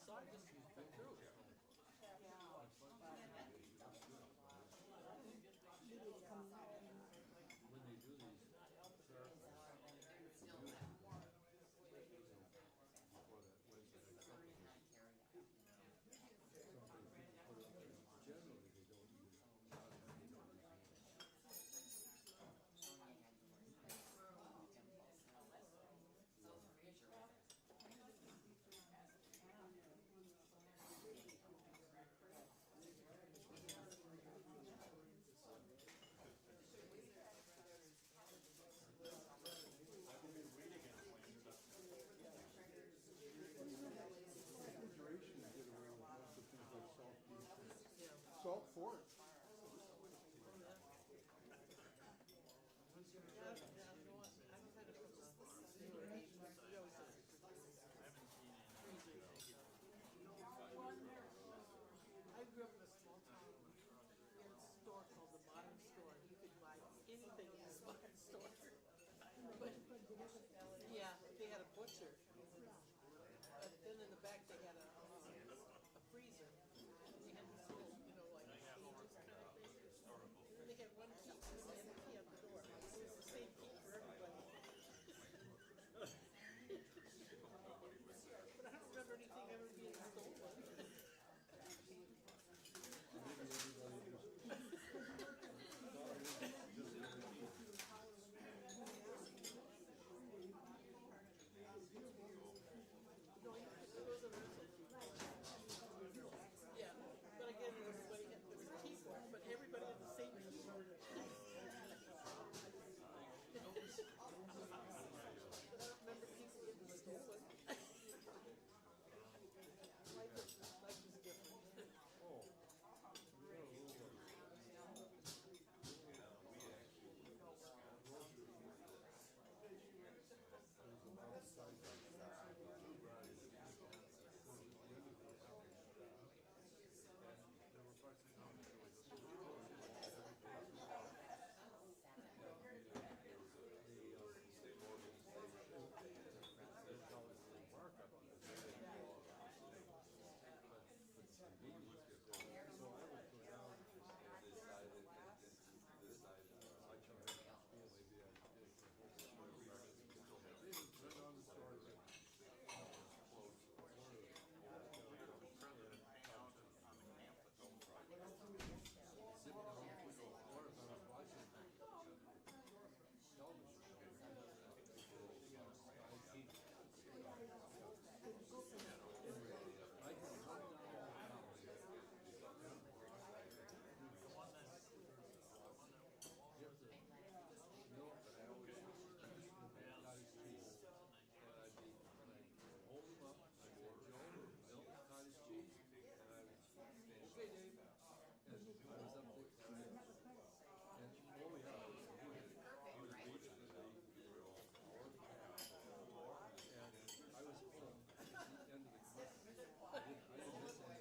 saw it just went through. When they do these before that Wednesday night supper, generally they don't use refrigeration did away with lots of things like salt beef. Salt pork. I grew up in a small town. We had a store called the Modern Store. You could buy anything in this modern store. But, yeah, they had a butcher. But then in the back they had a freezer. They had this little, like cages kind of thing. And then they had one key, and they had the key at the door. It was the same key for everybody. But I don't remember anything ever being stolen. Yeah, but again, everybody had there was a keyboard, but everybody had the same keyboard. But I don't remember people getting stolen. Life is different. Oh. There were parts of town that was state organization that called the markup. So I would go down and decided I told her maybe I did. Turn on the store. Sitting on the floor, I was watching television. I can run down the one that's milk, but I always use cottage cheese. And I'd hold them up, I'd say, Joe, milk, cottage cheese, and I would say, okay, Dave. And I was up there, and oh yeah, he was beating it. And I was home at the end of the commercial. I didn't miss any of the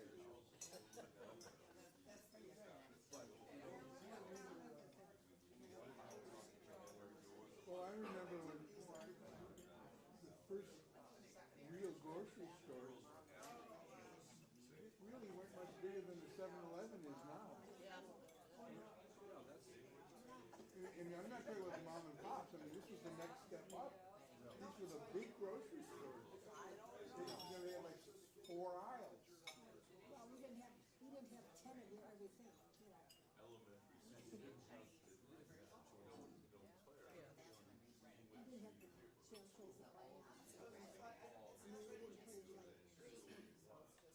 shows. But, well, I remember when the first real grocery stores really weren't much bigger than the 7-Eleven is now. Yeah. And I'm not talking about the mom and pops. I mean, this was the next step up. These were the big grocery stores. They had like 4 aisles. Well, we didn't have 10 of everything. Elementary school. We didn't have the sales place that way. And we didn't put it like,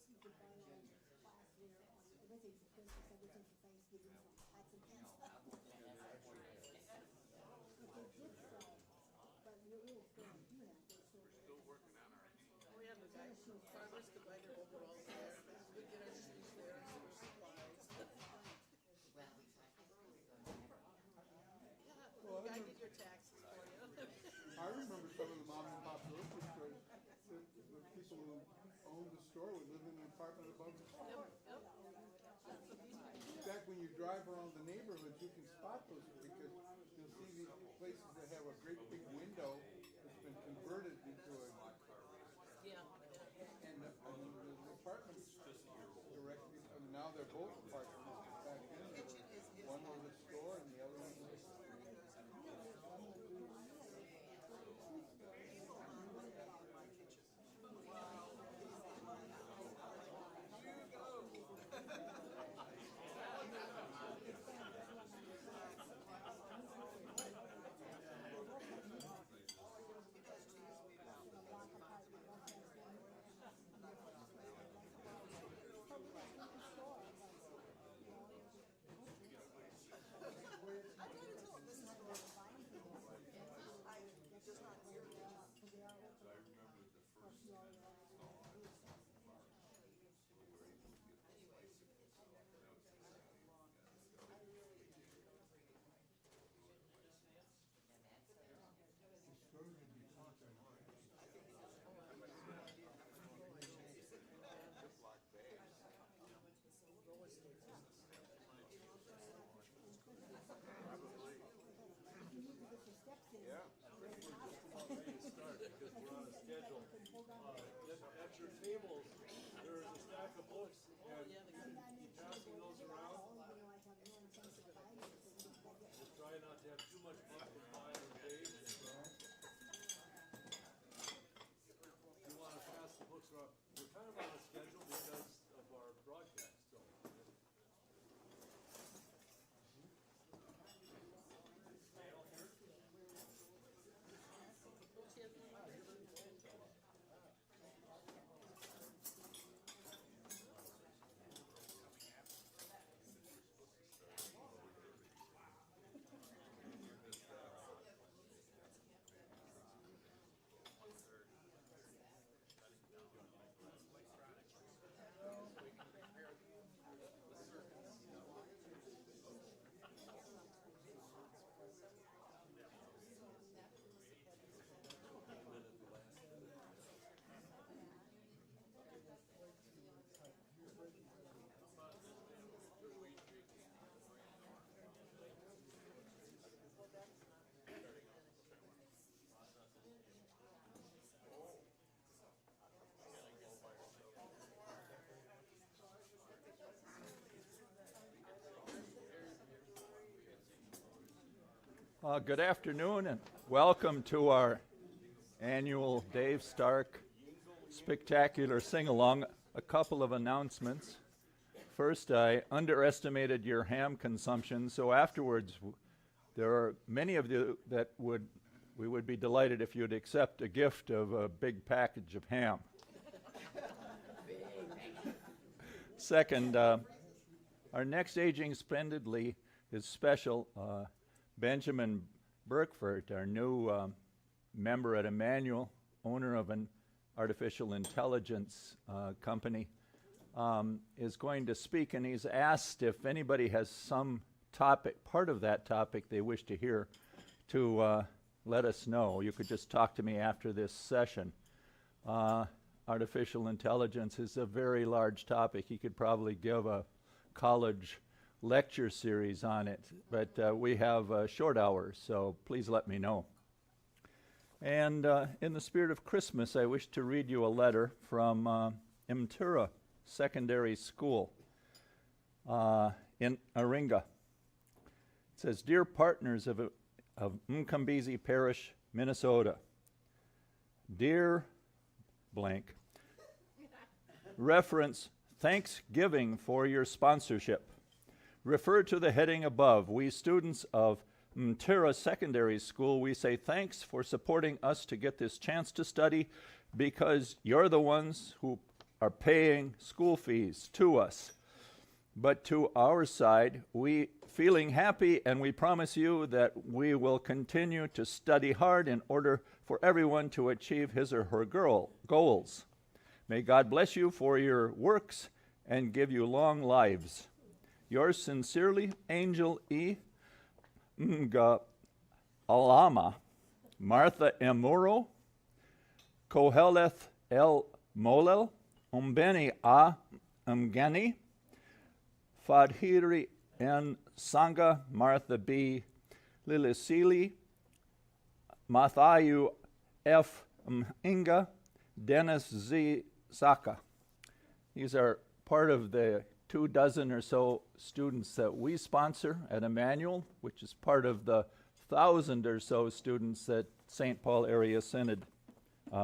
you could buy like class dinner on everything for Christmas, everything for Thanksgiving, from pots and pans. But they did sell, but your little store do have those sort of. Still working on our We had the guy, farmers could buy their overalls there. We'd get our shoes there and some supplies. Yeah, the guy did your taxes for you. I remember some of the mom and pop grocery stores. The people who owned the store would live in an apartment above the store. Yep. In fact, when you drive around the neighborhoods, you can spot those because you'll see these places that have a great big window that's been converted into a. Yeah. And the apartment they're both apartments back then. One was a store and the other one was a street. At your tables, there is a stack of books, and keep passing those around. Just try not to have too much pumpkin pie on the page. You want to pass the books around. We're kind of on a schedule because of our broadcast, so. Good afternoon and welcome to our annual Dave Stark Spectacular Sing-Along. A couple of announcements. First, I underestimated your ham consumption, so afterwards there are many of you that we would be delighted if you'd accept a gift of a big package of ham. Second, our next Aging Splendidly is special. Benjamin Burkford, our new member at Immanuel, owner of an artificial intelligence company, is going to speak, and he's asked if anybody has some topic, part of that topic they wish to hear, to let us know. You could just talk to me after this session. Artificial intelligence is a very large topic. He could probably give a college lecture series on it, but we have short hours, so please let me know. And in the spirit of Christmas, I wish to read you a letter from Immanuel Secondary School in Aringa. It says, "Dear partners of Mcombezi Parish, Minnesota, dear blank, reference Thanksgiving for your sponsorship. Refer to the heading above. We students of Mtera Secondary School, we say thanks for supporting us to get this chance to study because you're the ones who are paying school fees to us. But to our side, we feeling happy, and we promise you that we will continue to study hard in order for everyone to achieve his or her goals. May God bless you for your works and give you long lives. Yours sincerely, Angel E. Nga Alama, Martha Emuro, Koheleth El Molel, Umbeni A. Mgani, Fadhiri N. Sangha, Martha B. Lilisili, Mathayu F. Mhinga, Dennis Z. Saka. These are part of the 24 or so students that we sponsor at Immanuel, which is part of the 1,000 or so students that St. Paul Area Synod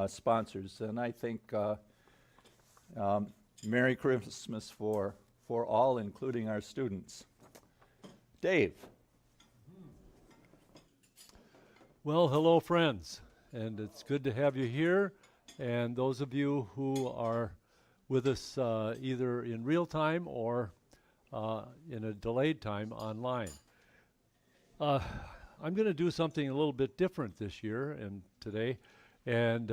sponsors. And I think Merry Christmas for all, including our students. Dave. Well, hello, friends, and it's good to have you here. And those of you who are with us either in real time or in a delayed time online. I'm going to do something a little bit different this year and today. And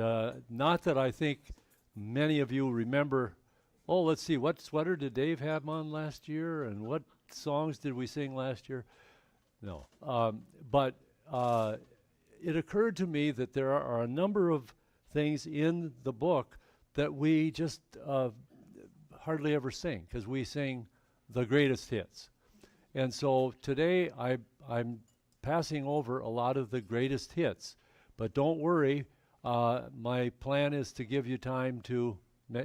not that I think many of you remember, oh, let's see, what sweater did Dave have on last year? And what songs did we sing last year? No. But it occurred to me that there are a number of things in the book that we just hardly ever sing, because we sing the greatest hits. And so today I'm passing over a lot of the greatest hits. But don't worry, my plan is to give you time to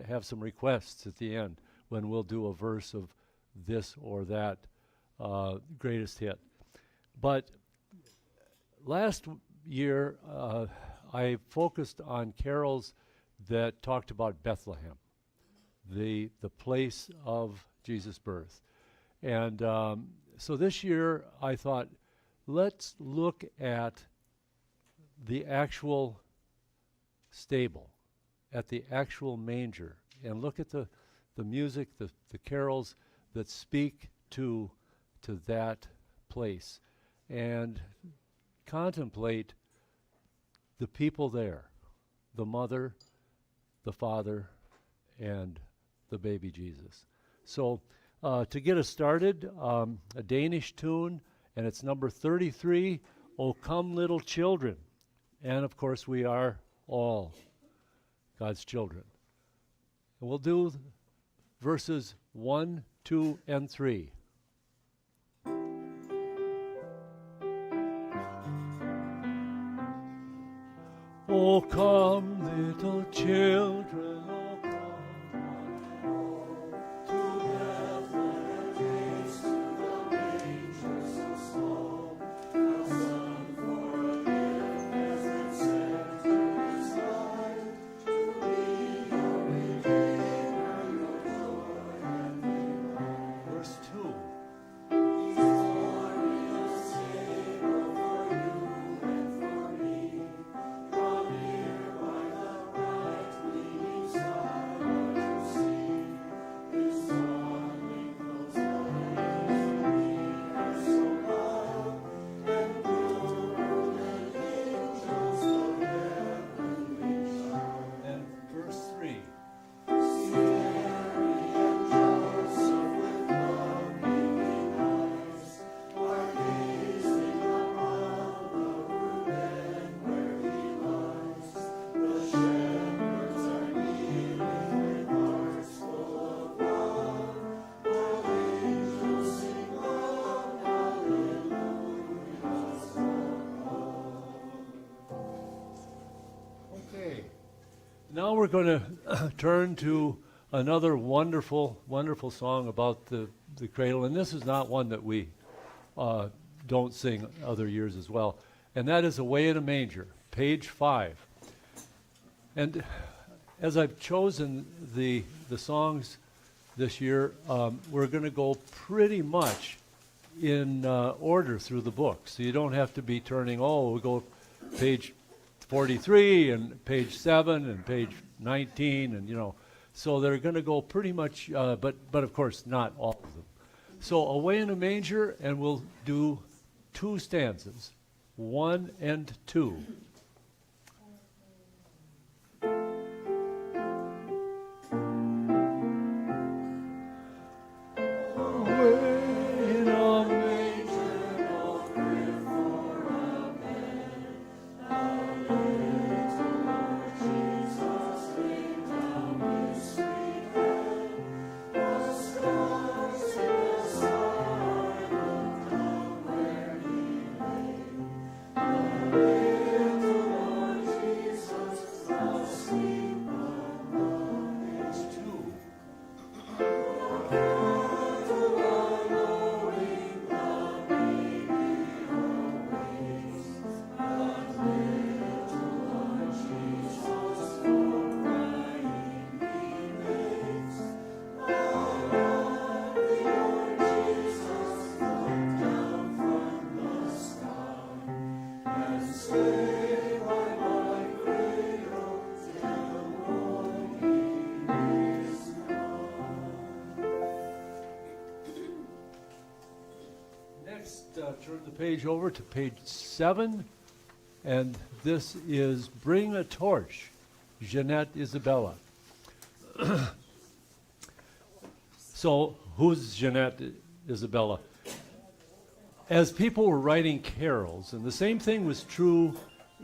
have some requests at the end when we'll do a verse of this or that greatest hit. But last year, I focused on carols that talked about Bethlehem, the place of Jesus' birth. And so this year I thought, let's look at the actual stable, at the actual manger, and look at the music, the carols that speak to that place, and contemplate the people there, the mother, the father, and the baby Jesus. So to get us started, a Danish tune, and it's number 33, O Come Little Children. And of course we are all God's children. And we'll do verses 1, 2, and 3. Oh, come, little children, oh, come to Bethlehem, taste the manger so small. The Son for a gift has been sent to His life, to be your Redeemer, your joy and delight. Verse 2. Now we're going to turn to another wonderful, wonderful song about the cradle. And this is not one that we don't sing other years as well. And that is Away in a Manger, page 5. And as I've chosen the songs this year, we're going to go pretty much in order through the book. So you don't have to be turning, we go page 43 and page 7 and page 19 and so they're going to go pretty much but of course not all of them. So Away in a Manger, and we'll do 2 stanzas, 1 and 2. Little turn the page over to page 7, and this is Bring a Torch, Jeanette Isabella. So, who's Jeanette Isabella? As people were writing carols, and the same thing was true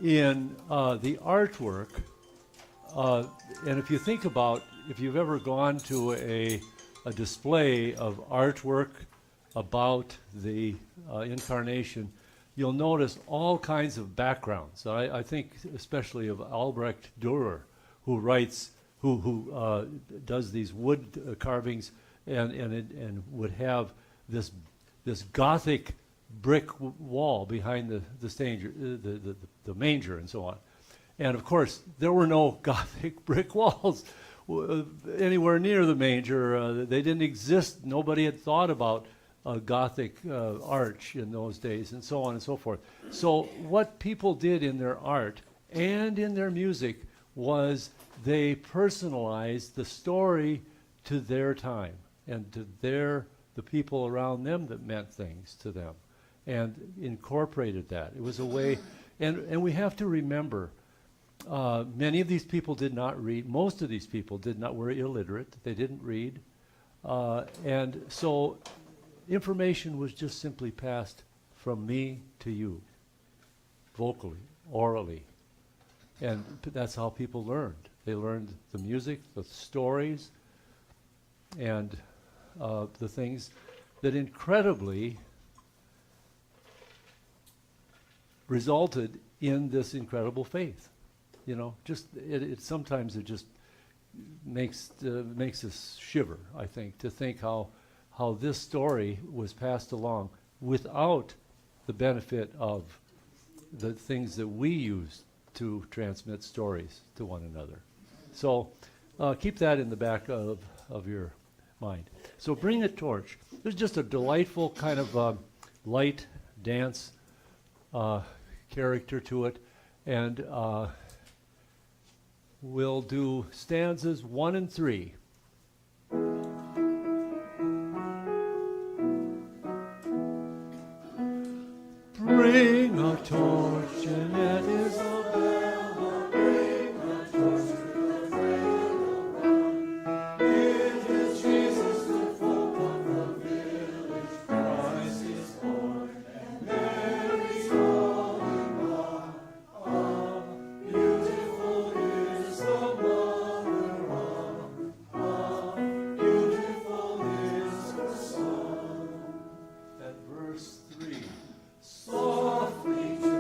in the artwork, and if you think about, if you've ever gone to a display of artwork about the incarnation, you'll notice all kinds of backgrounds. I think especially of Albrecht Dürer, who writes, who does these wood carvings, and would have this Gothic brick wall behind the manger and so on. And of course, there were no Gothic brick walls anywhere near the manger. They didn't exist. Nobody had thought about a Gothic arch in those days, and so on and so forth. So what people did in their art and in their music was they personalized the story to their time and to the people around them that meant things to them, and incorporated that. It was a way, and we have to remember, many of these people did not read. Most of these people were illiterate. They didn't read, and so information was just simply passed from me to you, vocally, orally, and that's how people learned. They learned the music, the stories, and the things that incredibly resulted in this incredible faith. You know, just sometimes it just makes us shiver, I think, to think how this story was passed along without the benefit of the things that we use to transmit stories to one another. So keep that in the back of your mind. So Bring a Torch. There's just a delightful kind of light dance character to it, and we'll do stanzas 1 and 3. Bring a torch, Jeanette Isabella, bring a torch to the cradle run. It is Jesus, the folk of the village, Christ is born, and Mary's calling on. Ah, beautiful is the mother of, ah, beautiful is the son. And verse 3. Softly to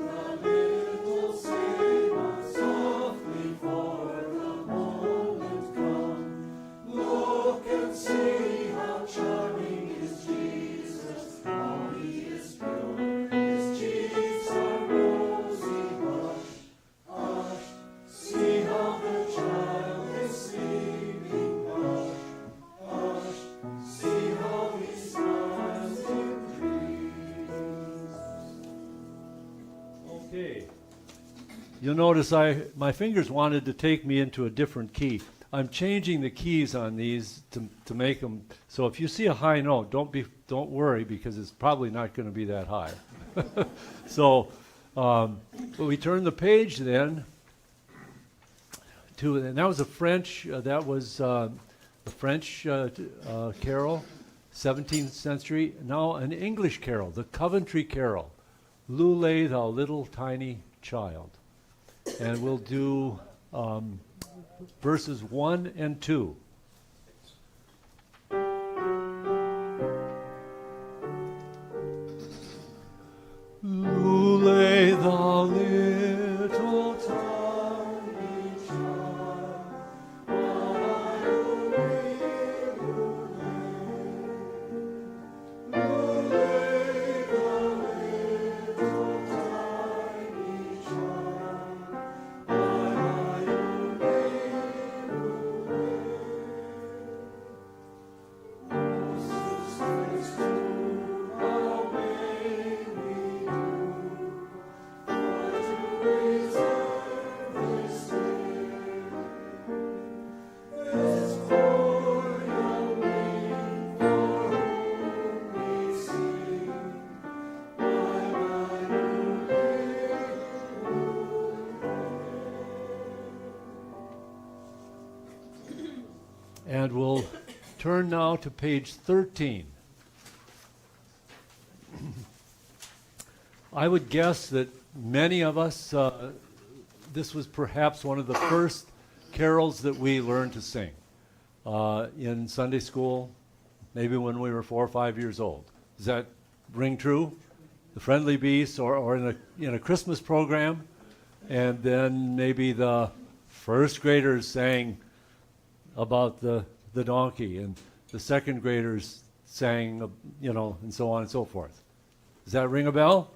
the little Savior, softly for the moment come. Look and see how charming is Jesus, how he is pure. His cheeks are rosy, hush, hush. See how the child is sleeping, hush, hush. See how he smiles in dreams. Okay. You'll notice my fingers wanted to take me into a different key. I'm changing the keys on these to make them, so if you see a high note, don't worry, because it's probably not going to be that high. So we turn the page then to, and that was a French carol, 17th century. Now an English carol, the Coventry Carol, Lulay, thou little tiny child. And we'll do verses 1 and 2. Lulay, thou little tiny child, And we'll turn now to page 13. I would guess that many of us, this was perhaps one of the first carols that we learned to sing in Sunday school, maybe when we were 4 or 5 years old. Does that ring true? The Friendly Beasts, or in a Christmas program, and then maybe the first graders sang about the donkey, and the second graders sang, and so on and so forth. Does that ring a bell?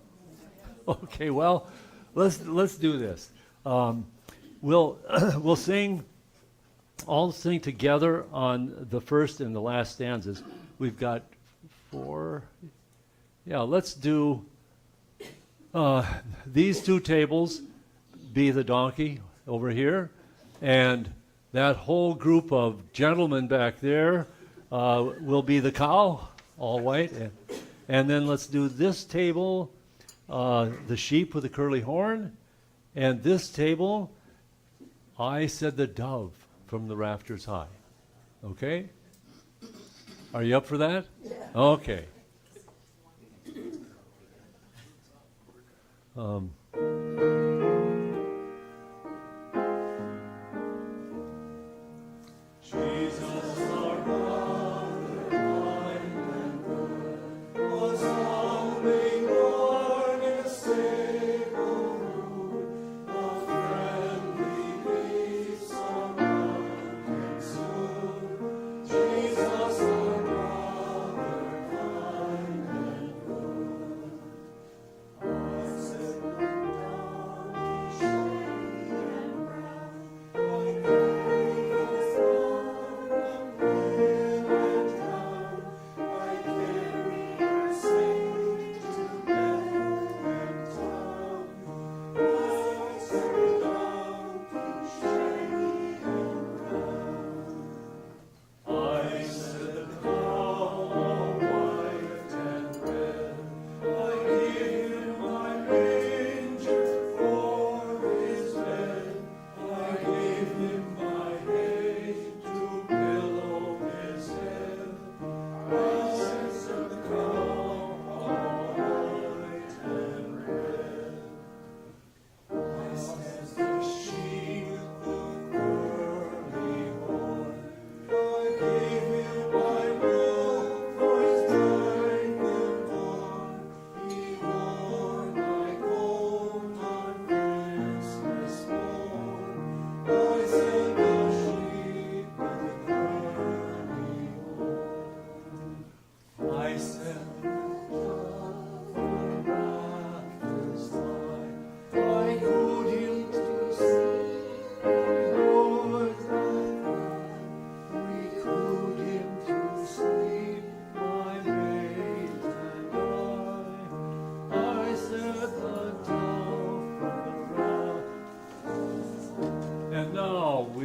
Okay, well, let's do this. We'll all sing together on the first and the last stanzas. We've got 4. Yeah, let's do these 2 tables be the donkey over here, and that whole group of gentlemen back there will be the cow, all white. And then let's do this table, the sheep with the curly horn, and this table, I said the dove from the rafters high. Okay? Are you up for that? Yeah. Okay.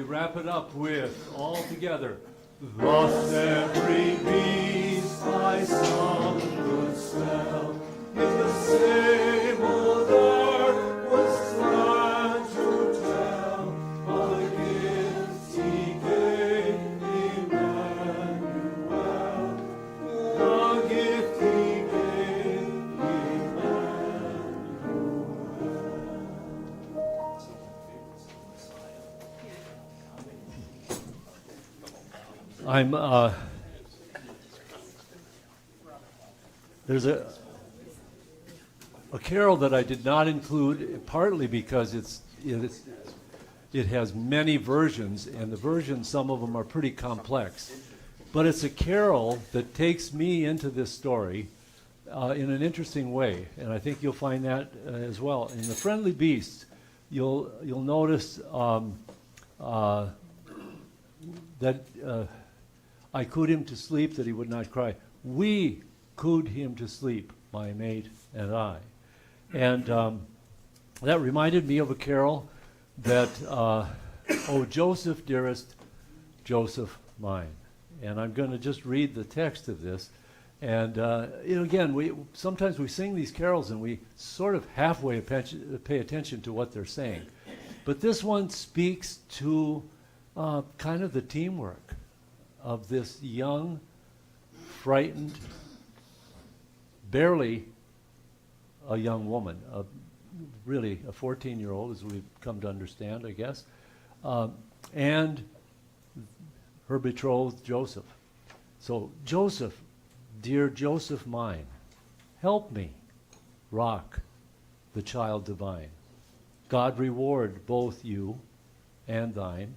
Wrap it up with, all together. Thus every beast by some good spell in the same old art was glad to tell of the gifts he gave Immanuel. The gift he gave Immanuel. There's a carol that I did not include, partly because it has many versions, and the versions, some of them are pretty complex. But it's a carol that takes me into this story in an interesting way, and I think you'll find that as well. In the Friendly Beasts, you'll notice that I cooed him to sleep that he would not cry. We cooed him to sleep, my mate and I. And that reminded me of a carol that, oh, Joseph, dearest, Joseph, mine. And I'm going to just read the text of this. And, again, sometimes we sing these carols and we sort of halfway pay attention to what they're saying. But this one speaks to kind of the teamwork of this young, frightened, barely a young woman, really a 14-year-old, as we've come to understand, I guess, and her betrothed, Joseph. So, Joseph, dear Joseph mine, help me rock the child divine. God reward both you and thine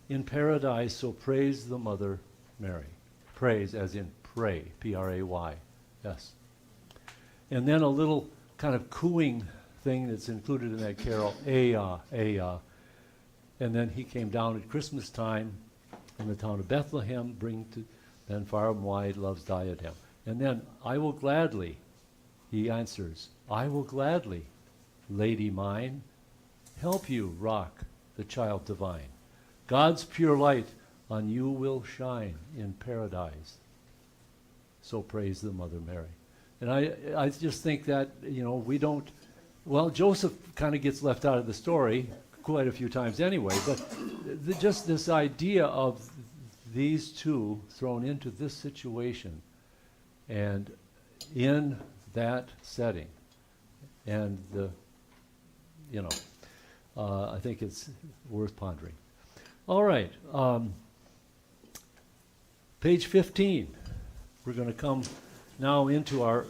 in paradise, so praise the Mother Mary. Praise as in pray, P-R-A-Y, yes. And then a little kind of cooing thing that's included in that carol, Aya, Aya. And then he came down at Christmas time in the town of Bethlehem, bring to then far and wide love's diadem. And then, I will gladly, he answers, I will gladly, lady mine, help you rock the child divine. God's pure light on you will shine in paradise. So praise the Mother Mary. And I just think that, we don't, well, Joseph kind of gets left out of the story quite a few times anyway, but just this idea of these two thrown into this situation and in that setting, and I think it's worth pondering. All right, page 15. We're going to come now into our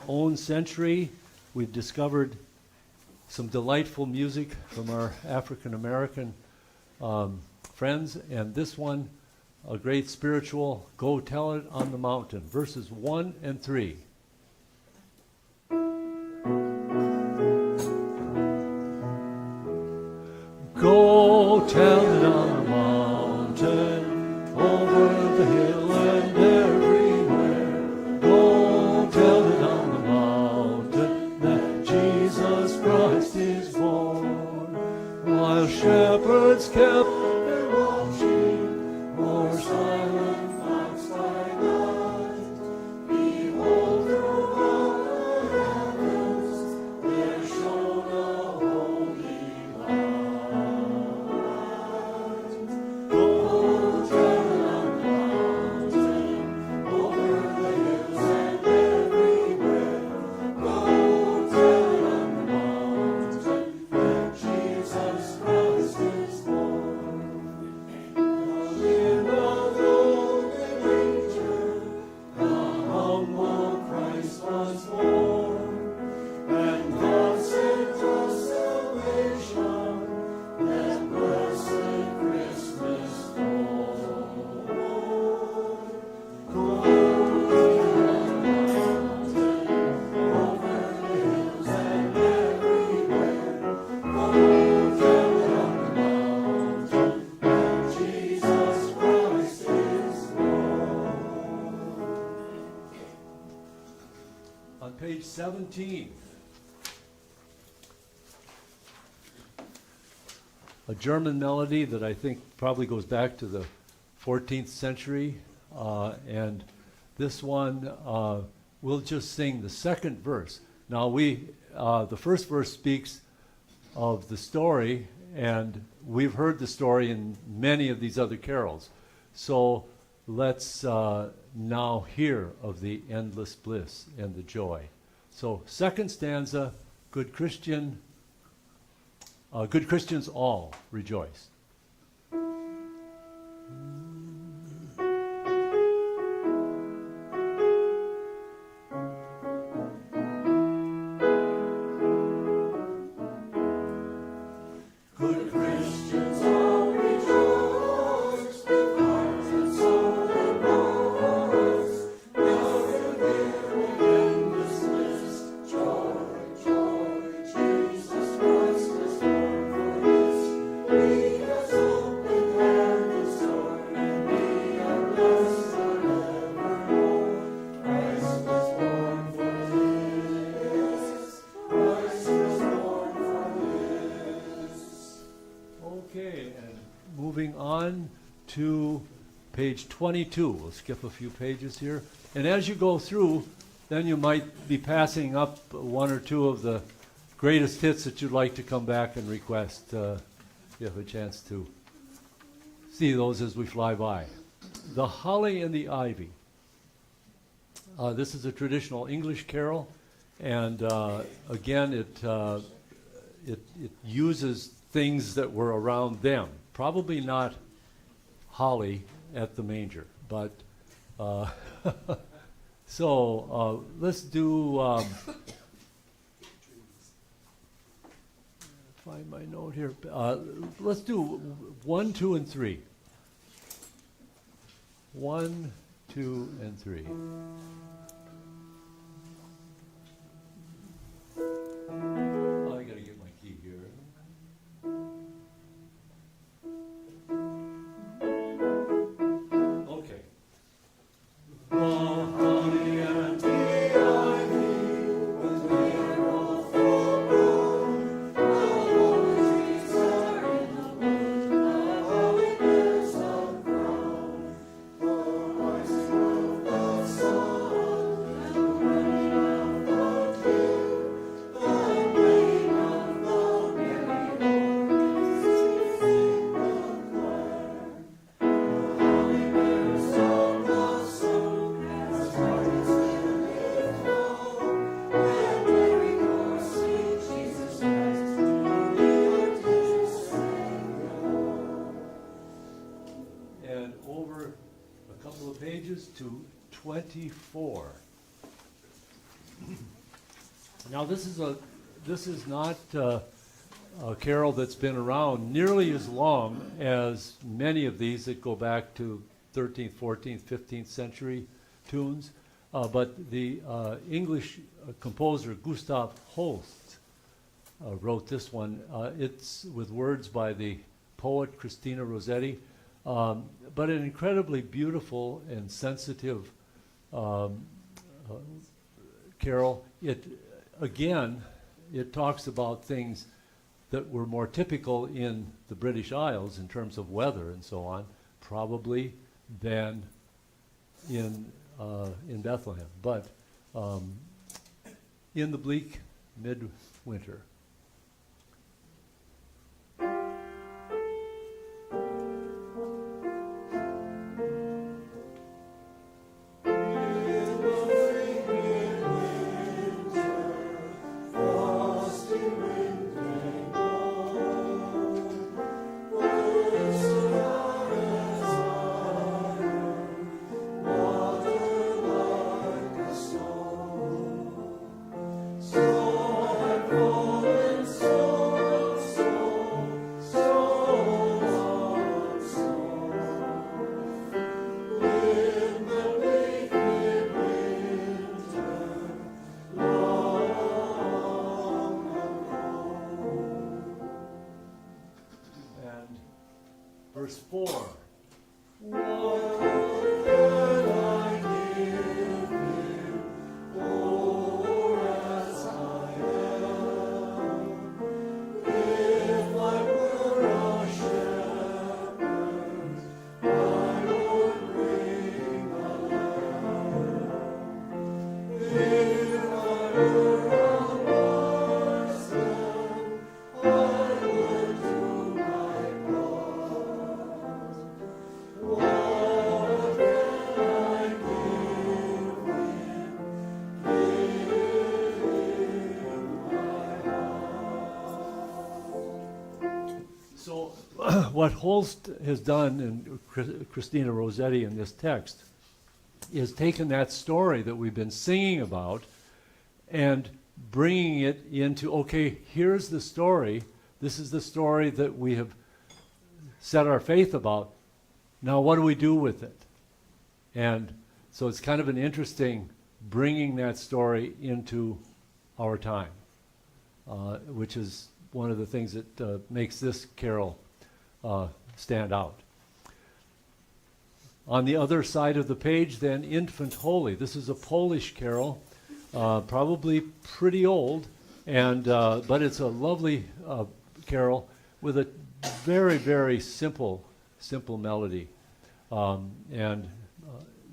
own century. We've discovered some delightful music from our African American friends, and this one, a great spiritual, Go Tell It on the Mountain, verses 1 and 3. Go tell it on the mountain, over the hill and everywhere. Go tell it on the mountain that Jesus Christ is born. While shepherds kept their watching, or silent flocks by night, behold throughout the heavens there shone a holy light. Go tell it on the mountain, over the hills and everywhere. Go tell it on the mountain that Jesus Christ is born. In a golden manger, the humble Christ was born, and God sent us salvation, that blessed Christmas dawn. Go tell on the mountain, over the hills and everywhere. Go tell it on the mountain that Jesus Christ is born. On page 17, a German melody that I think probably goes back to the 14th century, and this one we'll just sing the second verse. Now the first verse speaks of the story, and we've heard the story in many of these other carols. So let's now hear of the endless bliss and the joy. So second stanza, good Christians all rejoice. Good Christians all rejoice, with heart and soul and voice. Now you hear in this bliss, joy, joy, Jesus Christ is born for this. He has opened heaven's door, and we are blessed forevermore. Christ was born for this. Christ was born for this. Okay, and moving on to page 22. We'll skip a few pages here. And as you go through, then you might be passing up one or two of the greatest hits that you'd like to come back and request. You have a chance to see those as we fly by. The Holly and the Ivy. This is a traditional English carol, and again, it uses things that were around them. Probably not holly at the manger, but so let's do. Find my note here. Let's do 1, 2, and 3. 1, 2, and 3. I gotta get my key here. Okay. And over a couple of pages to 24. Now this is not a carol that's been around nearly as long as many of these that go back to 13th, 14th, 15th century tunes, but the English composer Gustav Holst wrote this one. It's with words by the poet Christina Rossetti. But an incredibly beautiful and sensitive carol. It talks about things that were more typical in the British Isles in terms of weather and so on, probably than in Bethlehem. But in the bleak midwinter. Verse 4. So what Holst has done, and Christina Rossetti in this text, is taken that story that we've been singing about and bringing it into, okay, here's the story. This is the story that we have set our faith about. Now what do we do with it? And so it's kind of an interesting bringing that story into our time, which is one of the things that makes this carol stand out. On the other side of the page, then, Infant Holy. This is a Polish carol, probably pretty old, and but it's a lovely carol with a very, very simple melody. And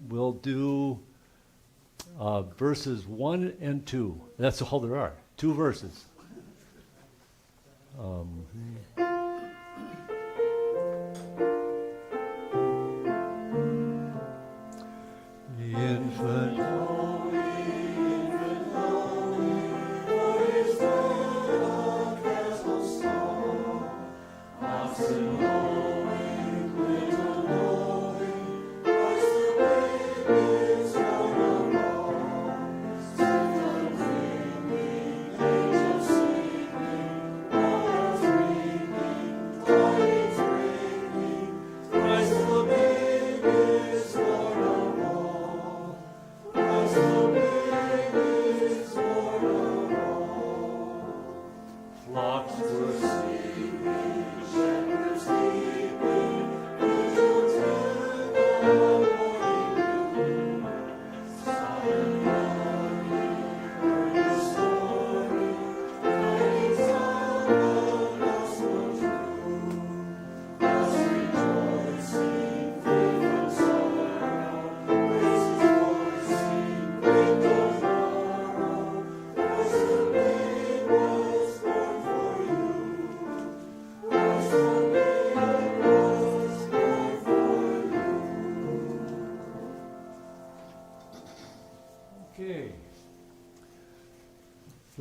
we'll do verses 1 and 2. That's all there are, 2 verses.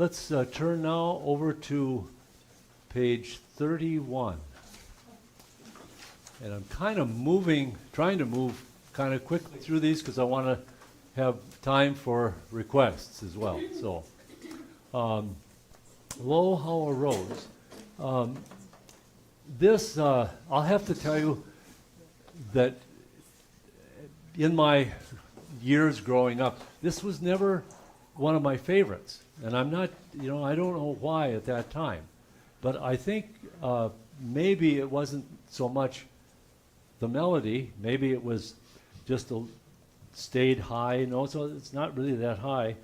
let's turn now over to page 31. And I'm kind of trying to move kind of quickly through these because I want to have time for requests as well. So, Low Hollow Rose. This, I'll have to tell you that in my years growing up, this was never one of my favorites. And I'm not, I don't know why at that time. But I think maybe it wasn't so much the melody, maybe it was just stayed high, so it's not really that high.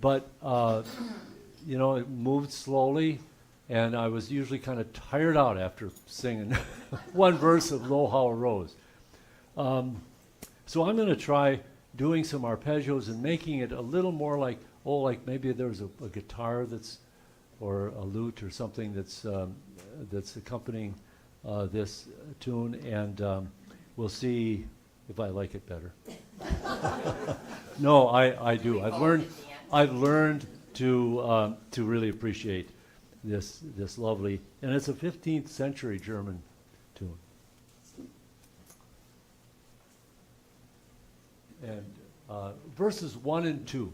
But, it moved slowly, and I was usually kind of tired out after singing one verse of Low Hollow Rose. So I'm going to try doing some arpeggios and making it a little more like maybe there's a guitar or a lute or something that's accompanying this tune, and we'll see if I like it better. No, I do. I've learned to really appreciate this lovely, and it's a 15th century German tune. And verses 1 and 2.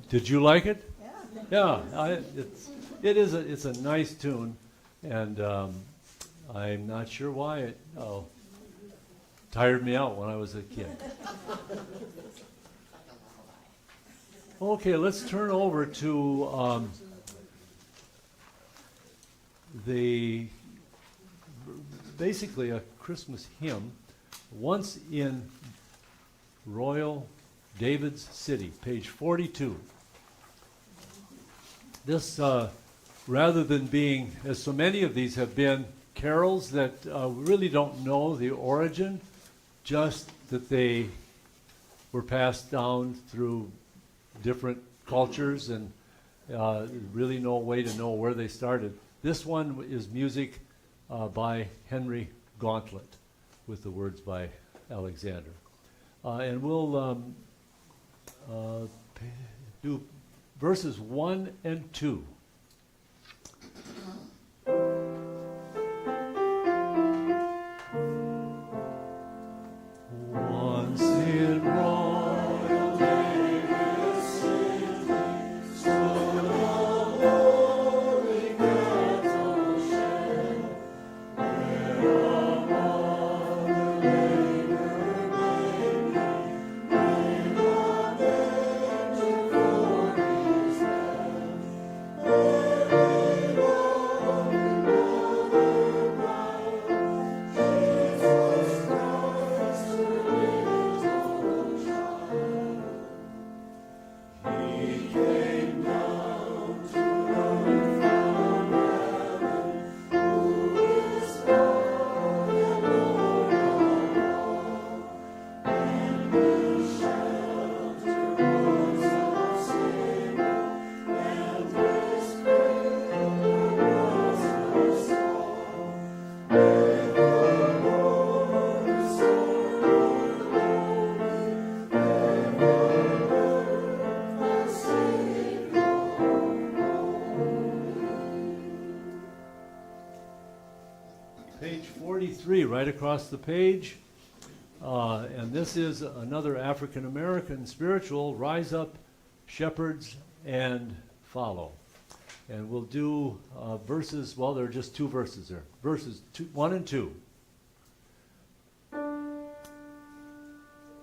Did you like it? Yeah. It's a nice tune, and I'm not sure why it tired me out when I was a kid. Okay, let's turn over to basically a Christmas hymn, Once in Royal David's City, page 42. This, rather than being, as so many of these have been, carols that really don't know the origin, just that they were passed down through different cultures and really no way to know where they started. This one is music by Henry Gauntlet with the words by Alexander. And we'll do verses 1 and 2. Once in royal David's city stood a holy cattle shed, where a mother laid her baby in a manger for his head. 3, right across the page. And this is another African American spiritual, Rise Up, Shepherds, and Follow. And we'll do verses, well, there are just 2 verses there. Verses 1 and 2.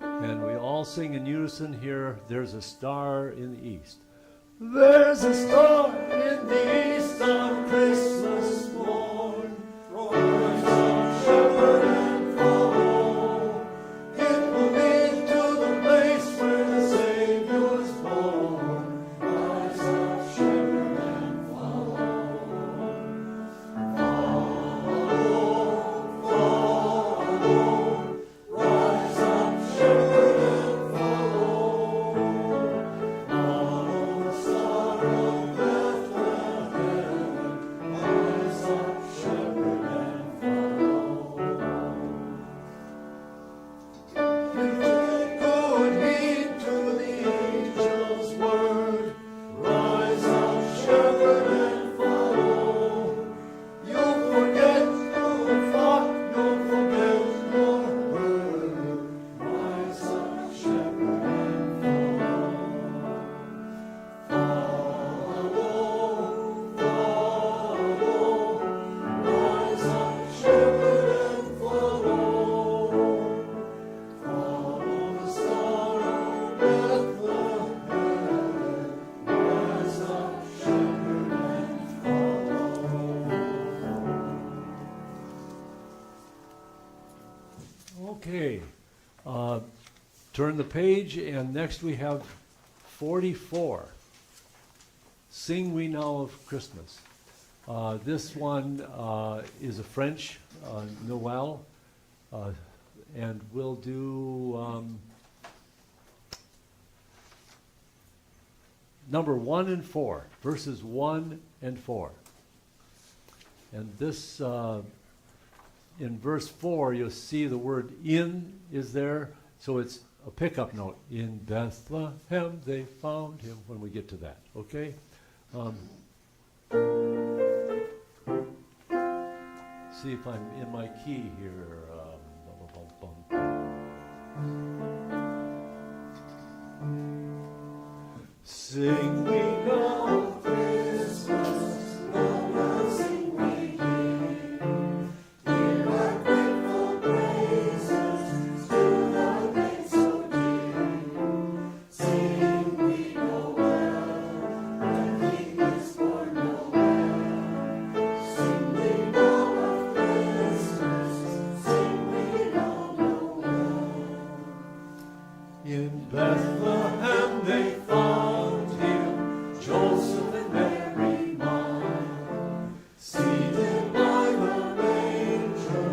And we all sing in unison here, There's a Star in the East. There's a star in the east on Christmas morn. Rise up, shepherd, and follow. It will lead to the place where the Savior's born. Rise up, shepherd, and follow. Follow. Rise up, shepherd, and follow. Follow the star of Bethlehem. Rise up, shepherd, and follow. Give good heed to the angel's word. Rise up, shepherd, and follow. You'll forget your flock, you'll forget your herd. Rise up, shepherd, and follow. Follow. Rise up, shepherd, and follow. Follow the star of Bethlehem. Rise up, shepherd, and follow. Okay. Turn the page, and next we have 44. Sing We Now of Christmas. This one is a French Noel, and we'll do number 1 and 4, verses 1 and 4. And this, in verse 4, you'll see the word in is there, so it's a pickup note. In Bethlehem they found him, when we get to that, okay? See if I'm in my key here. Sing we now Christmas, no one sing we here. Give our grateful praises to the name so dear. Sing we Noel, the King is born Noel. Sing we now of Christmas, sing we now Noel. In Bethlehem they found him, Joseph and Mary mild, seated by the manger,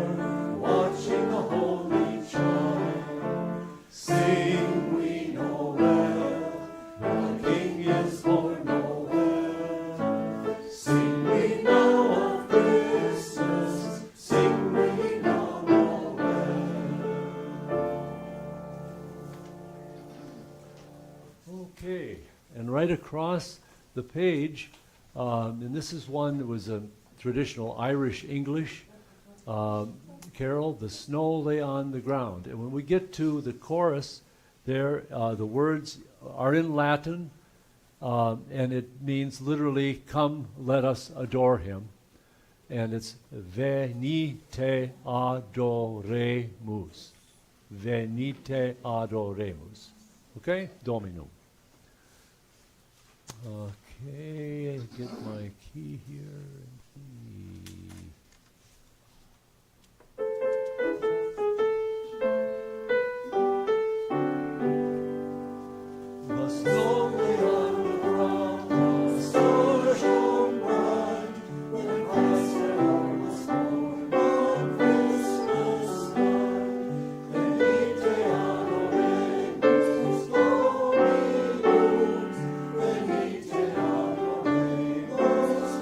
watching the holy child. Sing we Noel, the King is born Noel. Sing we now of Christmas, sing we now Noel. Okay, and right across the page, and this is one that was a traditional Irish English carol, The Snow Lay on the Ground. And when we get to the chorus there, the words are in Latin, and it means literally, come, let us adore him. And it's venite adoremus. Venite adoremus. Okay? Dominum. Okay, get my key here. The snow lay on the ground, the stars shone bright, when Christ the Lord was born on Christmas night. Venite adoremus, glory luz. Venite adoremus,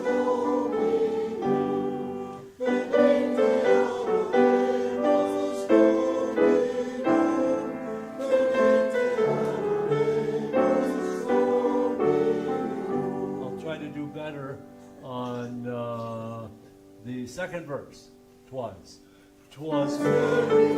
glory luz. Venite adoremus, glory luz. Venite adoremus, glory luz. I'll try to do better on the second verse twice. 'Twas very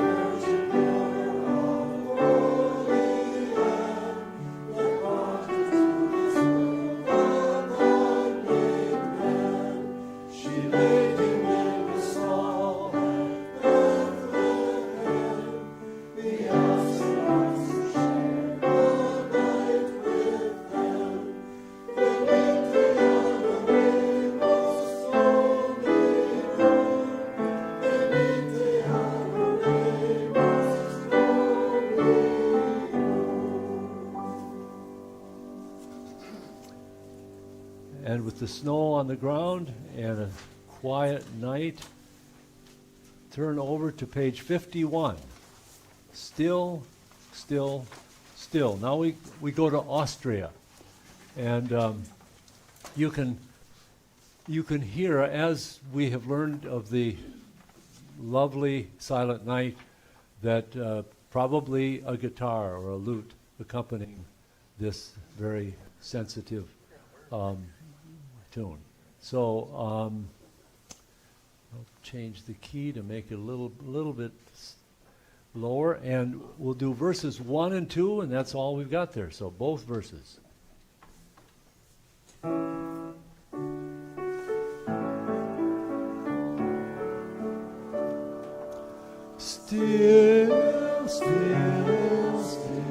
And with the snow on the ground and a quiet night, turn over to page 51. Still, still, still. Now we go to Austria. And you can hear, as we have learned of the lovely Silent Night, that probably a guitar or a lute accompanying this very sensitive tune. So I'll change the key to make it a little bit lower, and we'll do verses 1 and 2, and that's all we've got there. So both verses. Still, still, still.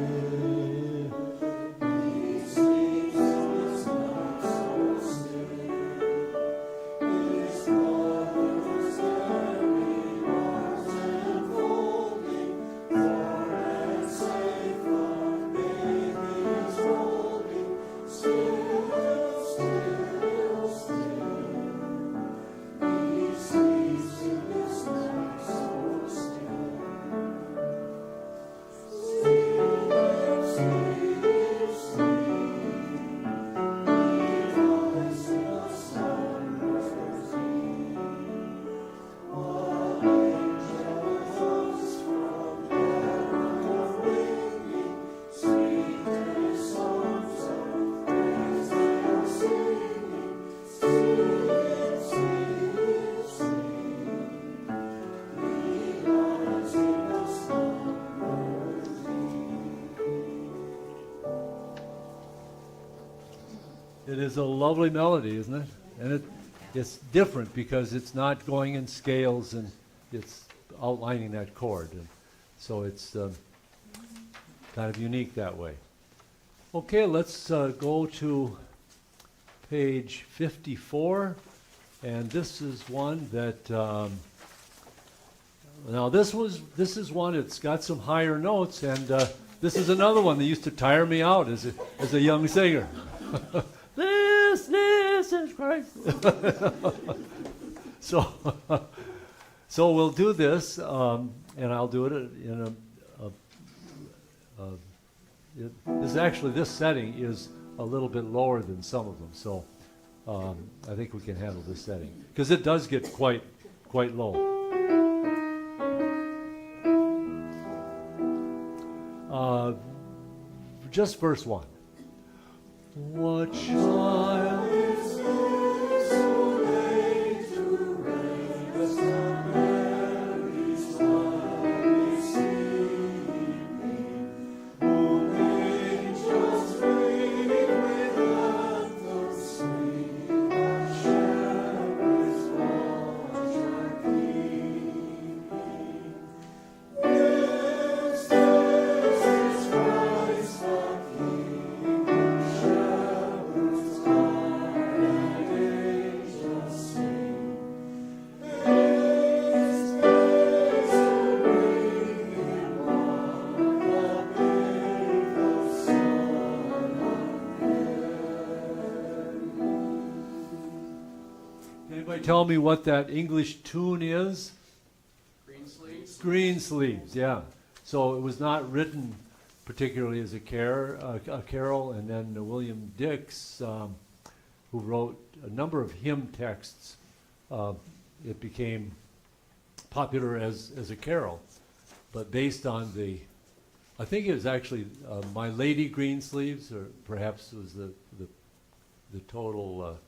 It is a lovely melody, isn't it? And it's different because it's not going in scales and it's outlining that chord. And so it's kind of unique that way. Okay, let's go to page 54. And this is one that, now this is one that's got some higher notes, and this is another one that used to tire me out as a young singer. This is Christ. So we'll do this, and I'll do it in this setting is a little bit lower than some of them, so I think we can handle this setting because it does get quite low. Just verse 1. What child is this who lay to rest on Mary's lovely sleeping, whom angels ring with anthems sing, our shepherds watch our keeping. This is Christ the King, shepherds guard and angels sing. This is to bring in one, the babe, the Son of Mary. Anybody tell me what that English tune is? Green Sleeves, yeah. So it was not written particularly as a carol, and then William Dix, who wrote a number of hymn texts, it became popular as a carol, but based on I think it was actually My Lady Green Sleeves, or perhaps it was the total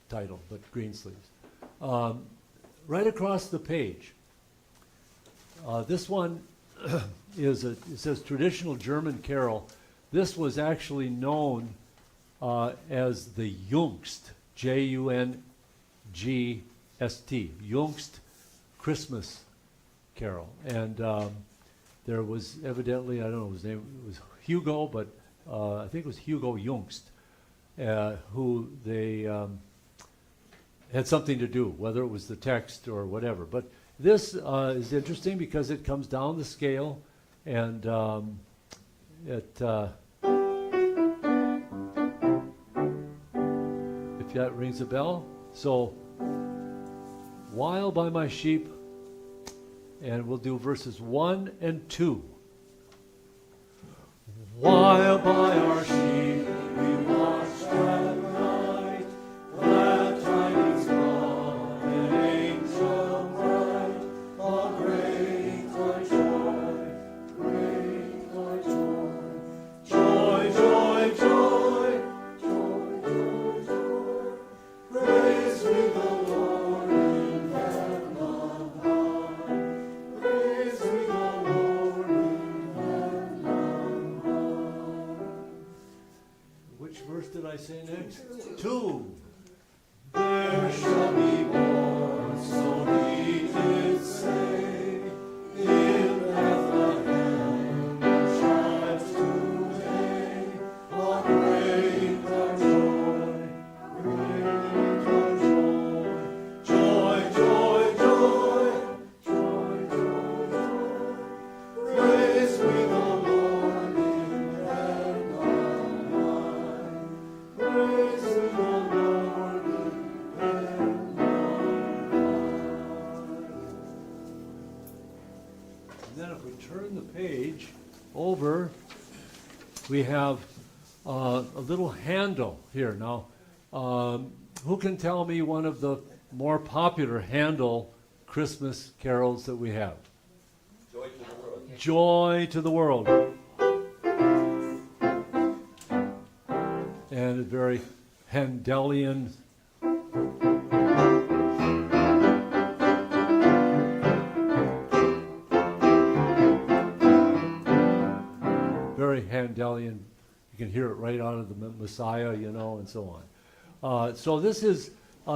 title, but Green Sleeves. right across the page. This one it says traditional German carol. This was actually known as the Jungst, Jungst, Jungst Christmas carol. And there was evidently, I don't know his name, it was Hugo, but I think it was Hugo Jungst, who they had something to do, whether it was the text or whatever. But this is interesting because it comes down the scale, and if that rings a bell. So, while by my sheep, and we'll do verses 1 and 2. While by our sheep we watched at night, glad tidings brought an angel bright, oh great our joy, great our joy, joy, joy, joy, joy, joy, joy, praise we the Lord in heaven on high, praise we the Lord in heaven on high. Which verse did I say next? 2. There shall be born, so he did say, in Bethlehem shines today, oh great our joy, great our joy, joy, joy, joy, joy, joy, joy, praise we the Lord in heaven on high, praise we the Lord in heaven on high. And then if we turn the page over, we have a little handle here. Now, who can tell me one of the more popular Handel Christmas carols that we have? Joy to the World. And a very Handelian. Very Handelian. You can hear it right out of the Messiah, you know, and so on. So this is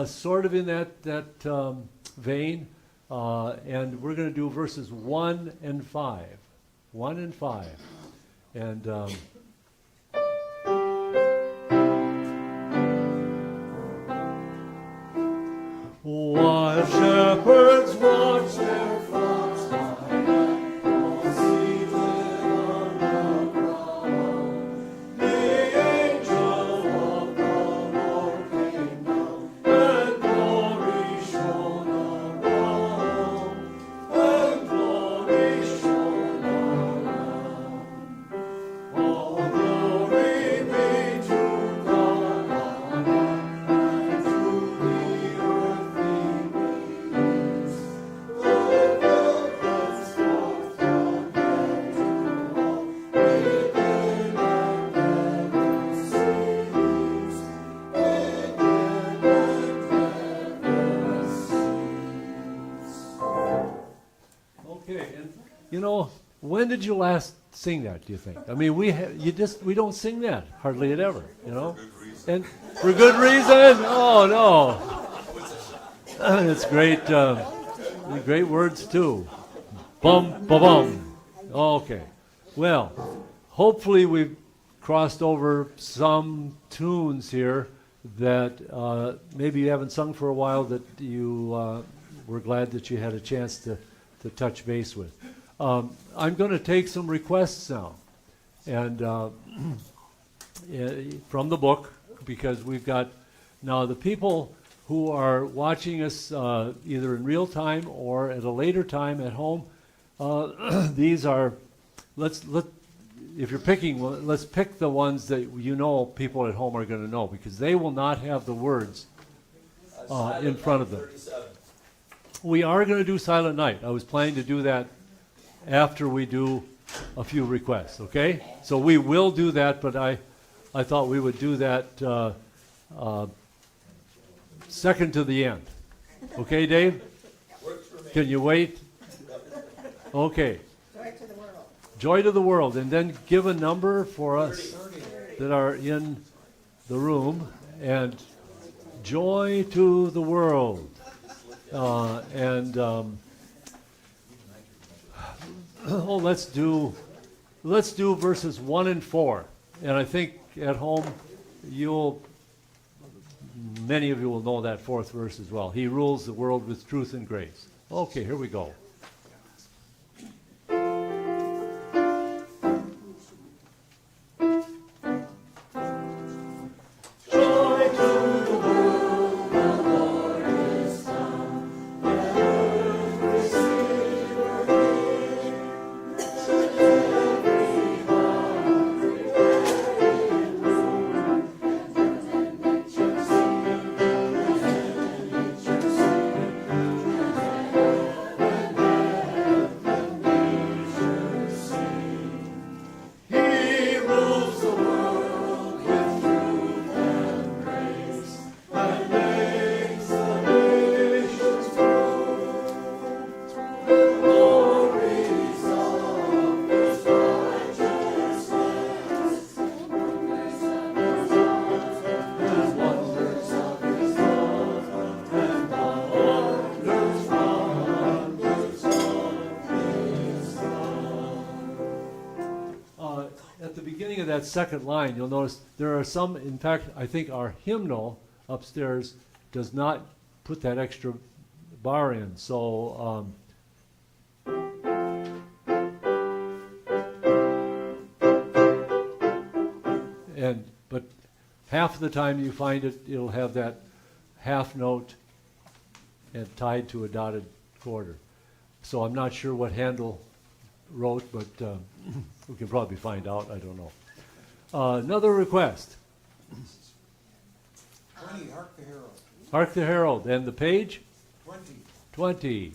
sort of in that vein, and we're going to do verses 1 and 5. 1 and 5. And while shepherds watch their flocks by night, all seated on the ground, the angel of the Lord came down, and glory shone around, and glory shone around. All glory be to God on high, and to the earthly beings. Let them henceforth from heaven to all, within and never cease, within and never cease. Okay, and you know, when did you last sing that, do you think? I mean, we don't sing that hardly ever, you know? And for good reason? Oh, no. It's great, great words too. Bum, ba bum. Okay. Well, hopefully we've crossed over some tunes here that maybe you haven't sung for a while that you were glad that you had a chance to touch base with. I'm going to take some requests now, and from the book, because we've got now the people who are watching us either in real time or at a later time at home. These are, if you're picking one, let's pick the ones that you know people at home are going to know, because they will not have the words in front of them. 37. We are going to do Silent Night. I was planning to do that after we do a few requests, okay? So we will do that, but I thought we would do that second to the end. Okay, Dave? Can you wait? Okay. Joy to the world. Joy to the world. And then give a number for us that are in the room. And joy to the world. Let's do verses 1 and 4. And I think at home many of you will know that fourth verse as well. He rules the world with truth and grace. Okay, here we go. At the beginning of that second line, you'll notice there are some, in fact, I think our hymnal upstairs does not put that extra bar in. So, but half of the time you find it'll have that half note and tied to a dotted quarter. So I'm not sure what Handel wrote, but we can probably find out. I don't know. Another request. 20, Hark the Herald. Hark the Herald. And the page? 20. 20.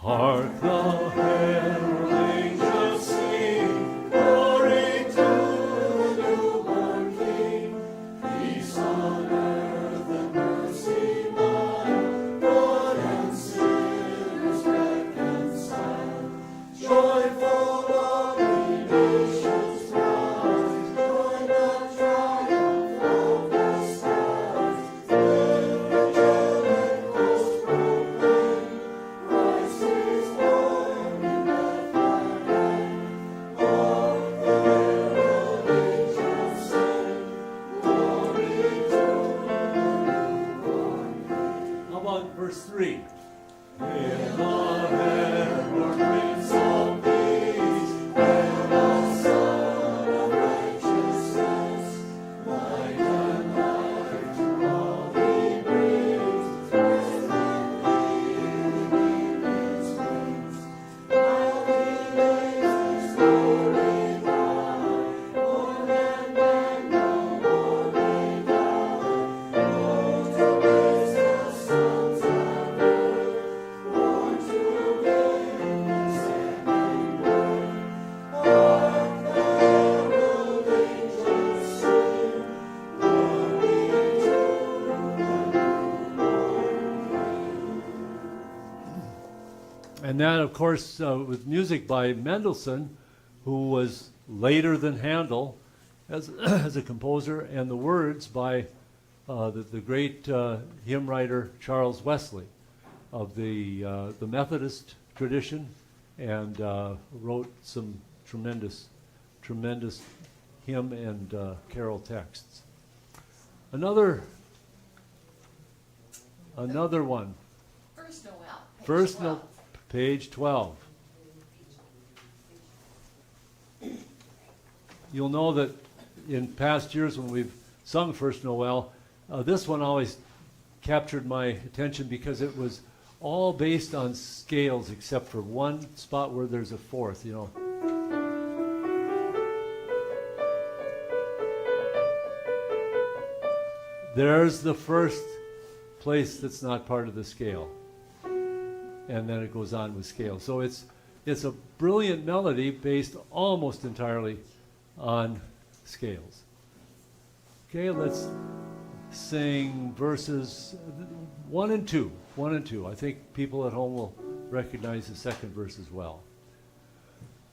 Hark the herald angels sing, glory to the newborn King. Peace on earth and mercy mild, God and sinners reconciled. Joyful lovely nations rise, join the triumph of the skies. With angelic hosts proclaim, Christ is born in Bethlehem. Hark the herald angels sing, glory to the newborn King. How about verse 3? In the heavenward Prince of Peace, and the Son of Righteousness, light and life to all He brings, with unfailing evening's wings. While He lays His glory down, born and man no more may doubt. Oh, to praise the sons of earth, born to give His saving birth. Hark the herald angels sing, glory to the newborn King. And that, of course, with music by Mendelssohn, who was later than Handel as, as a composer, and the words by the great hymn writer Charles Wesley of the Methodist tradition, and wrote some tremendous hymn and carol texts. Another one. First Noel. page First 12. Page 12. You'll know that in past years when we've sung First Noel, this one always captured my attention because it was all based on scales except for one spot where there's a fourth, you know. There's the first place that's not part of the scale. And then it goes on with scale. So it's it's a brilliant melody based almost entirely on scales. Okay, let's sing verses 1 and 2. 1 and 2. I think people at home will recognize the second verse as well.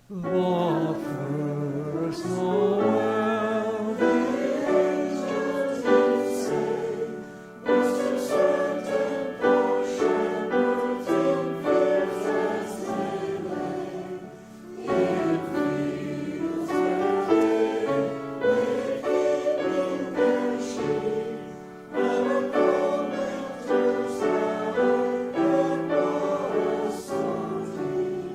The first Noel, the angels did sing, was to certain poor shepherds in fields as they lay, in fields where they were keeping their sheep, and a cold winter's hour that was so deep.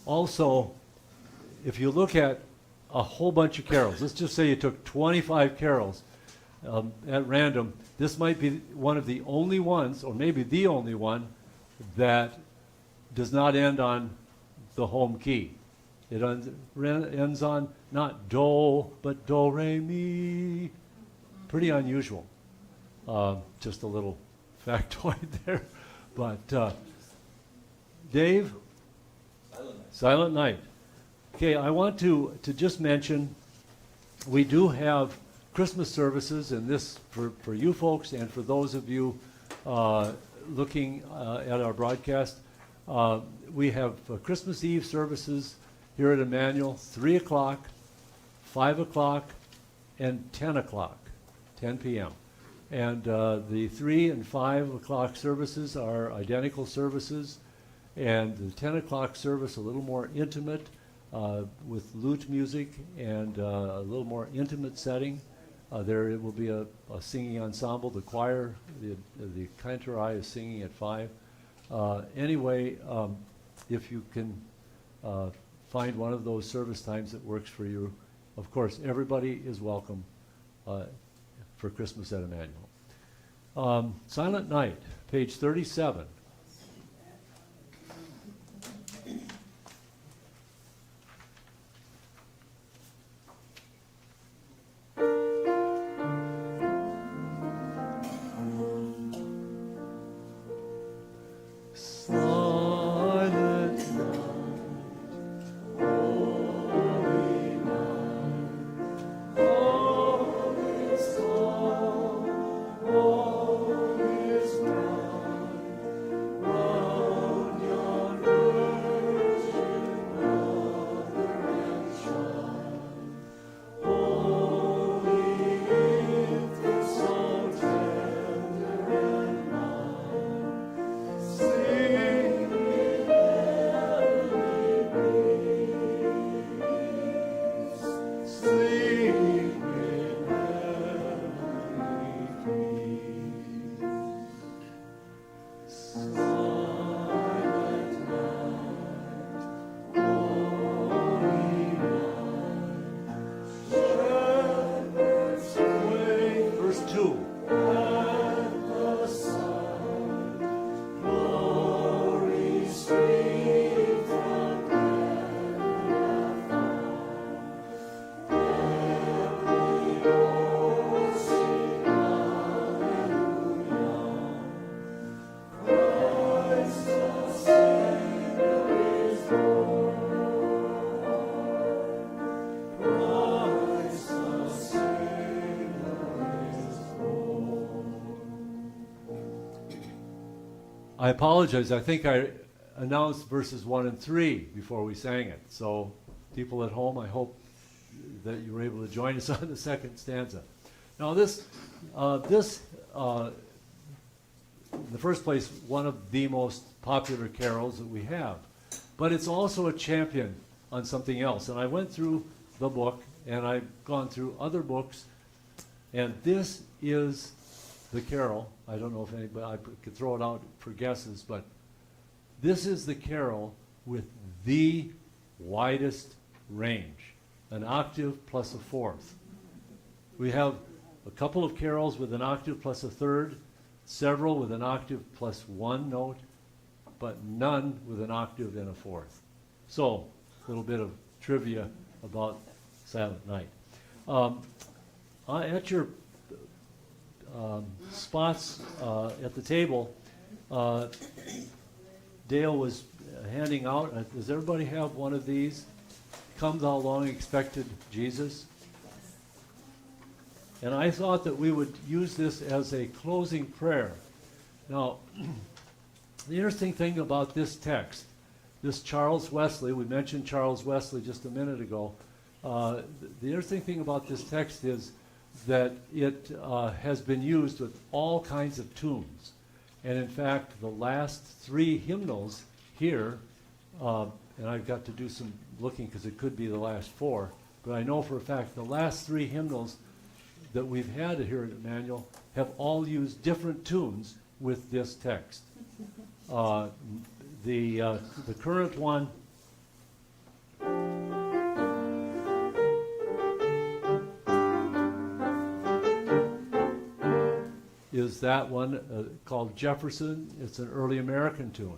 Also, if you look at a whole bunch of carols, let's just say you took 25 carols at random, this might be one of the only ones, or maybe the only one, that does not end on the home key. It ends on not do, but do, re, mi. Pretty unusual. Just a little factoid there. But Dave? Silent Night. Okay, I want to just mention we do have Christmas services, and this for you folks and for those of you looking at our broadcast. We have Christmas Eve services here at Immanuel, 3 o'clock, 5 o'clock, and 10 o'clock, 10 p.m. And the 3 and 5 o'clock services are identical services, and the 10 o'clock service a little more intimate with lute music and a little more intimate setting. There will be a singing ensemble. The choir, the cantori is singing at 5. Anyway, if you can find one of those service times that works for you, of course, everybody is welcome for Christmas at Immanuel. Silent Night, page 37. I apologize. I think I announced verses 1 and 3 before we sang it. So people at home, I hope that you were able to join us on the second stanza. Now this, in the first place, one of the most popular carols that we have. But it's also a champion on something else. And I went through the book, and I've gone through other books, and this is the carol. I don't know if anybody, I could throw it out for guesses, but this is the carol with the widest range, an octave plus a fourth. We have a couple of carols with an octave plus a third, several with an octave plus one note, but none with an octave and a fourth. So, a little bit of trivia about Silent Night. At your spots at the table, Dale was handing out, does everybody have one of these? Come thou long expected Jesus. And I thought that we would use this as a closing prayer. Now, the interesting thing about this text, this Charles Wesley, we mentioned Charles Wesley just a minute ago. The interesting thing about this text is that it has been used with all kinds of tunes. And in fact, the last three hymnals here, and I've got to do some looking because it could be the last four, but I know for a fact the last three hymnals that we've had here at Immanuel have all used different tunes with this text. The current one is that one called Jefferson. It's an early American tune.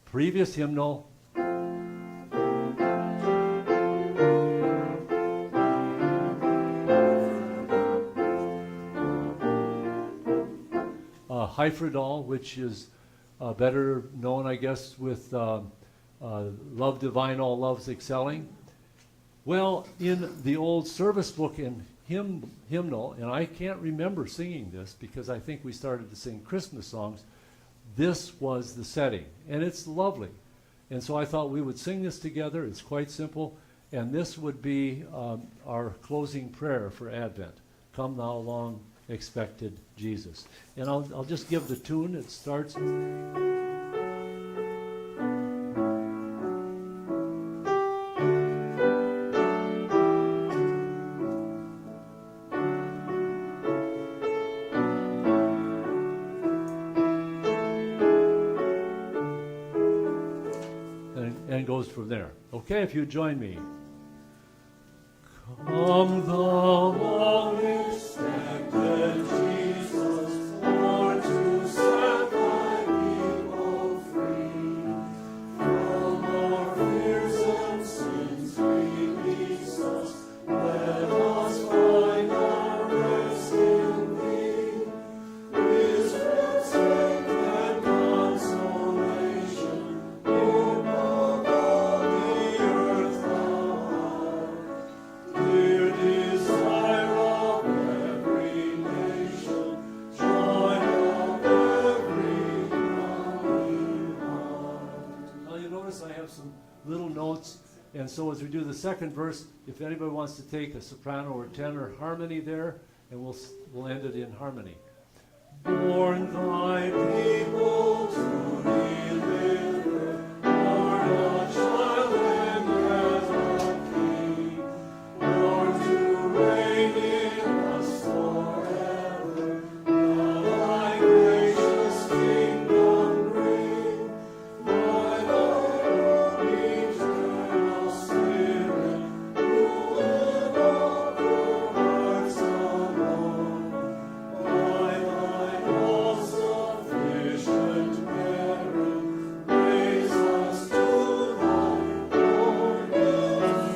Previous hymnal Heiferdal, which is better known, I guess, with Love Divine, All Loves Excelling. Well, in the old service book and hymnal, and I can't remember singing this because I think we started to sing Christmas songs, this was the setting, and it's lovely. And so I thought we would sing this together. It's quite simple, and this would be our closing prayer for Advent. Come thou long expected Jesus. And I'll just give the tune. It starts. And goes from there. Okay, if you join me. Come thou long expected Jesus, born to set thy people free. From our fears and sins release us, let us find our rest in thee. Wisdom, strength, and consolation, hope of all the earth thou art. Dear desire of every nation, joy of every longing heart. Now you notice I have some little notes, and so as we do the second verse, if anybody wants to take a soprano or tenor harmony there, and we'll end it in harmony. Born thy people to deliver, born a child and as a king, born to reign in us forever. Now thy gracious kingdom bring, by thy eternal Spirit, rule in all the hearts alone. By thine all-sufficient merit, raise us to thy glorious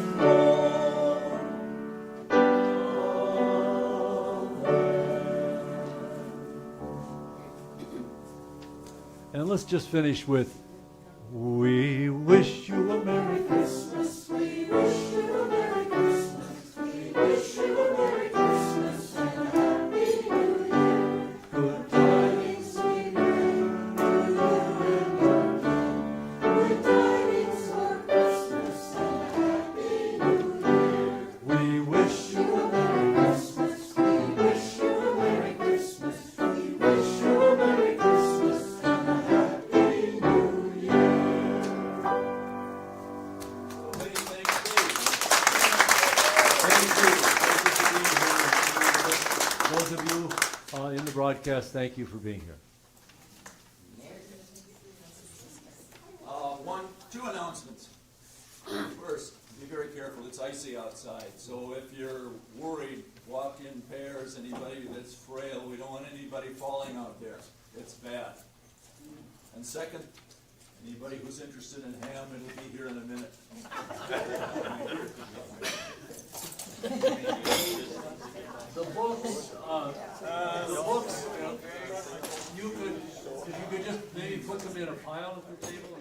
And let's just finish with, we wish you a Merry Christmas. We wish you a Merry Christmas. We wish you a Merry Christmas and a Happy New Year. Good Tidings we bring to you in the those of you in the broadcast, thank you for being here. Two announcements. First, be very careful, it's icy outside, so if you're worried, walk in pairs, anybody that's frail, we don't want anybody falling out there, it's bad. And second, anybody who's interested in ham, it'll be here in a minute. The books, you could just maybe put them in a pile at the table